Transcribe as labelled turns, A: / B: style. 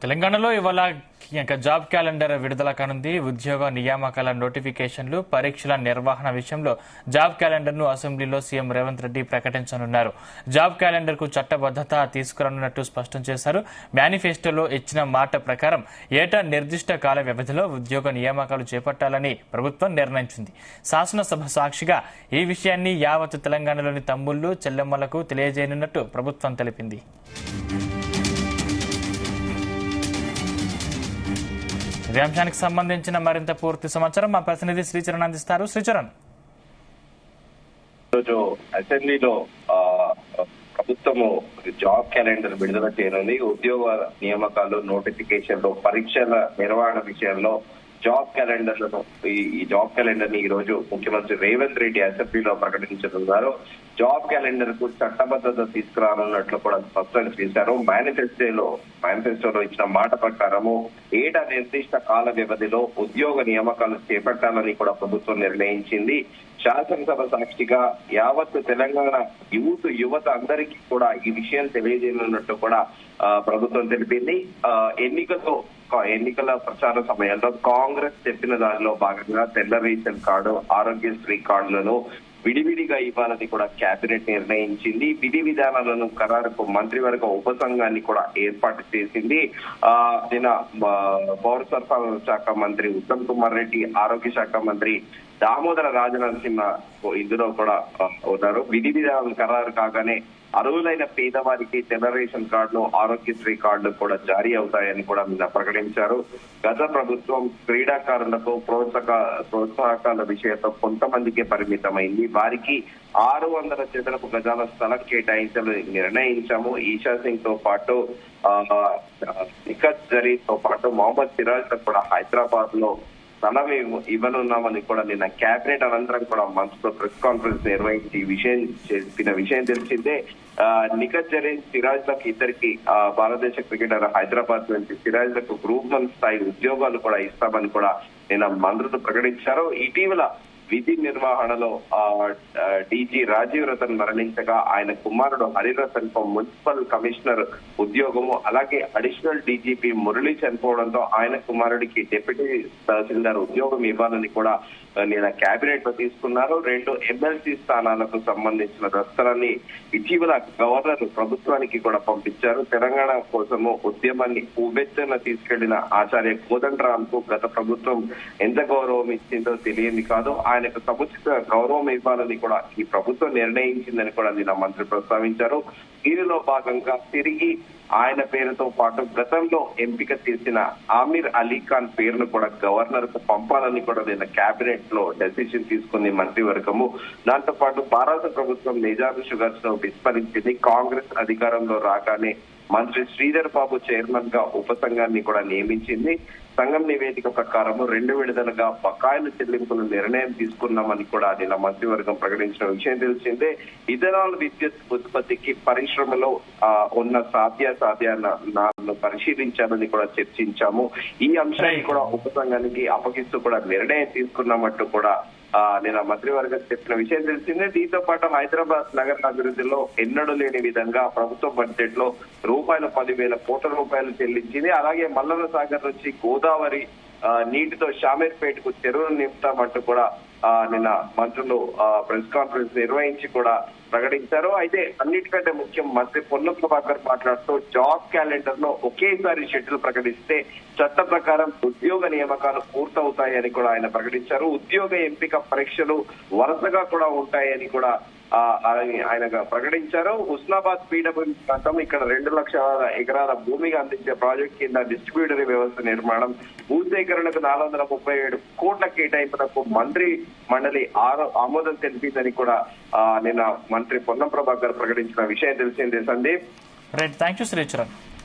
A: తెలంగాణలో ఇవాళ job calendar విడుదల కానుంది. ఉద్యోగ నియామకాల నోటిఫికేషన్లు, పరీక్షల నిర్వహణ విషయంలో జాబ్ క్యాలెండర్ను అసెంబ్లీలో సీఎం రేవంత్ రెడ్డి ప్రకటించనున్నారు. జాబ్ క్యాలెండర్కు చట్టబద్దత తీసుకురానున్నట్టు స్పష్టం చేశారు. మేనిఫెస్టోలో ఇచ్చిన మాట ప్రకారం ఏటా నిర్దిష్ట కాల వ్యవధిలో ఉద్యోగ నియామకాలు చేపట్టాలని ప్రభుత్వం నిర్ణయించింది. శాసనసభ సాక్షిగా ఈ విషయాన్ని యావత్ తెలంగాణలోని తమ్ముళ్లు, చెల్లెమ్మలకు తెలియజేయనున్నట్టు ప్రభుత్వం తెలిపింది. ఇదే అంశానికి సంబంధించిన మరింత పూర్తి సమాచారం మా ప్రతినిధి శ్రీచరణ్ అందిస్తారు. శ్రీచరణ్,
B: ఈరోజు అసెంబ్లీలో ప్రభుత్వము జాబ్ క్యాలెండర్ విడుదల చేయనుంది. ఉద్యోగ నియామకాలు, నోటిఫికేషన్లు, పరీక్షల నిర్వహణ విషయంలో జాబ్ క్యాలెండర్లను ఈ జాబ్ క్యాలెండర్ ని ఈ రోజు ముఖ్యమంత్రి రేవంత్ రెడ్డి అసెంబ్లీలో ప్రకటించనున్నారు. జాబ్ క్యాలెండర్ కు చట్టబద్ధత తీసుకురానున్నట్లు కూడా స్పష్టం చేశారు. మేనిఫెస్టోలో ఇచ్చిన మాట ప్రకారము ఏటా నిర్దిష్ట కాల వ్యవధిలో ఉద్యోగ నియామకాలు చేపట్టాలని కూడా ప్రభుత్వం నిర్ణయించింది. శాసనసభ సాక్షిగా యావత్ తెలంగాణ యువత అందరికీ కూడా ఈ విషయం తెలియజేయనున్నట్టు కూడా ప్రభుత్వం తెలిపింది. ఎన్నికల ప్రచార సమయంలో కాంగ్రెస్ చెప్పిన దానిలో భాగంగా తెల్ల రేషన్ కార్డు, ఆరోగ్యశ్రీ కార్డులను విడివిడిగా ఇవ్వాలని కూడా కేబినెట్ నిర్ణయించింది. విధి విధానాలను ఖరారుకు మంత్రివర్గ ఉపసంఘాన్ని కూడా ఏర్పాటు చేసింది. నిన్న పౌర సరఫరాల శాఖ మంత్రి ఉత్తమ్ కుమార్ రెడ్డి, ఆరోగ్య శాఖ మంత్రి దామోదర రాజనరసింహ ఇందులో కూడా ఉన్నారు. విధి విధానాలు ఖరారు కాగానే అర్హులైన పేదవారికి తెల్ల రేషన్ కార్డులు, ఆరోగ్యశ్రీ కార్డులు కూడా జారీ అవుతాయని కూడా నిన్న ప్రకటించారు. గత ప్రభుత్వం క్రీడాకారులకు ప్రోత్సాహకాల విషయంలో కొంతమందికే పరిమితమైంది. వారికి 600 చదరపు గజాల స్థలం కేటాయించాలని నిర్ణయించాము. ఈషా సింగ్ తో పాటు నిఖత్ జరీన్ తో పాటు మొహమ్మద్ సిరాజ్ కూడా హైదరాబాద్ లో స్థలం ఇవ్వనున్నామని కూడా నిన్న కేబినెట్ అనంతరం కూడా మంత్రితో ప్రెస్ కాన్ఫరెన్స్ నిర్వహించి ఈ విషయం చెప్పిన విషయం తెలిసిందే. నిఖత్ జరీన్, సిరాజ్ లకు ఇద్దరికి భారతదేశ క్రికెటర్ హైదరాబాద్ నుంచి సిరాజ్ లకు గ్రూప్ 1 స్థాయి ఉద్యోగాలు కూడా ఇస్తామని కూడా నిన్న మంత్రులు ప్రకటించారు. ఇటీవల విధి నిర్వహణలో డీజీ రాజీవ్ రతన్ మరణించగా ఆయన కుమారుడు హరిరతన్ కు మున్సిపల్ కమిషనర్ ఉద్యోగము, అలాగే అడిషనల్ డీజీపీ మురళి చనిపోవడంతో ఆయన కుమారుడికి డిప్యూటీ తహసీల్దార్ ఉద్యోగం ఇవ్వాలని కూడా నిన్న కేబినెట్ లో తీసుకున్నారు. 2 ఎమ్మెల్సీ స్థానాలకు సంబంధించిన దస్తరాన్ని ఇటీవల గవర్నర్ ప్రభుత్వానికి కూడా పంపించారు. తెలంగాణ కోసము ఉద్యమాన్ని ఉవ్వెత్తున తీసుకెళ్లిన ఆచార్య కోదండరామ్ కు గత ప్రభుత్వం ఎంత గౌరవం ఇచ్చిందో తెలియంది కాదు. ఆయనకు సముచిత గౌరవం ఇవ్వాలని కూడా ఈ ప్రభుత్వం నిర్ణయించిందని కూడా నిన్న మంత్రి ప్రస్తావించారు. దీనిలో భాగంగా తిరిగి ఆయన పేరుతో పాటు గతంలో ఎంపిక చేసిన ఆమిర్ అలీ ఖాన్ పేరును కూడా గవర్నర్ కు పంపాలని కూడా నిన్న కేబినెట్ లో డెసిషన్ తీసుకుంది మంత్రివర్గము. దాంతో పాటు భారత ప్రభుత్వం నిజాం షుగర్స్ ను విస్మరించింది. కాంగ్రెస్ అధికారంలో రాగానే మంత్రి శ్రీధర్ బాబు చైర్మన్ గా ఉపసంఘాన్ని కూడా నియమించింది. సంఘం నివేదిక ప్రకారం 2 విడతలుగా బకాయిల చెల్లింపుల నిర్ణయం తీసుకున్నామని కూడా నిన్న మంత్రివర్గం ప్రకటించిన విషయం తెలిసిందే. ఇథనాల్ విద్యుత్ ఉత్పత్తికి పరిశ్రమలో ఉన్న సాధ్యాసాధ్యాలను పరిశీలించాలని కూడా చర్చించాము. ఈ అంశాన్ని కూడా ఉపసంఘానికి అప్పగిస్తూ కూడా నిర్ణయం తీసుకున్నామంటూ కూడా నిన్న మంత్రివర్గం చెప్పిన విషయం తెలిసిందే. దీంతో పాటు హైదరాబాద్ నగర అభివృద్ధిలో ఎన్నడూ లేని విధంగా ప్రభుత్వ బడ్జెట్ లో ₹10,000 కోట్ల చెల్లించింది. అలాగే మల్లన్న సాగర్ నుంచి గోదావరి నీటితో షామీర్పేటకు చెరువులు నింపుతామంటూ కూడా నిన్న మంత్రులు ప్రెస్ కాన్ఫరెన్స్ నిర్వహించి కూడా ప్రకటించారు. అయితే అన్నిటికంటే ముఖ్యం మంత్రి పొన్నం ప్రభాకర్ మాట్లాడుతూ జాబ్ క్యాలెండర్ లో ఒకేసారి షెడ్యూల్ ప్రకటిస్తే చట్ట ప్రకారం ఉద్యోగ నియామకాలు పూర్తవుతాయని కూడా ఆయన ప్రకటించారు. ఉద్యోగ ఎంపిక పరీక్షలు వరుసగా కూడా ఉంటాయని కూడా ఆయన ప్రకటించారు. హుస్నాబాద్ పీడబ్ల్యూడీ ప్రాంతం ఇక్కడ 2 లక్షల ఎకరాల భూమిగా అందించే ప్రాజెక్ట్ కింద డిస్ట్రిబ్యూటరీ వ్యవస్థ నిర్మాణం, భూసేకరణకు 437 కోట్ల కేటాయింపులకు మంత్రి మండలి ఆమోదం తెలిపిందని కూడా నిన్న మంత్రి పొన్నం ప్రభాకర్ ప్రకటించిన విషయం తెలిసిందే. Sandeep,
A: thank you Sricharan.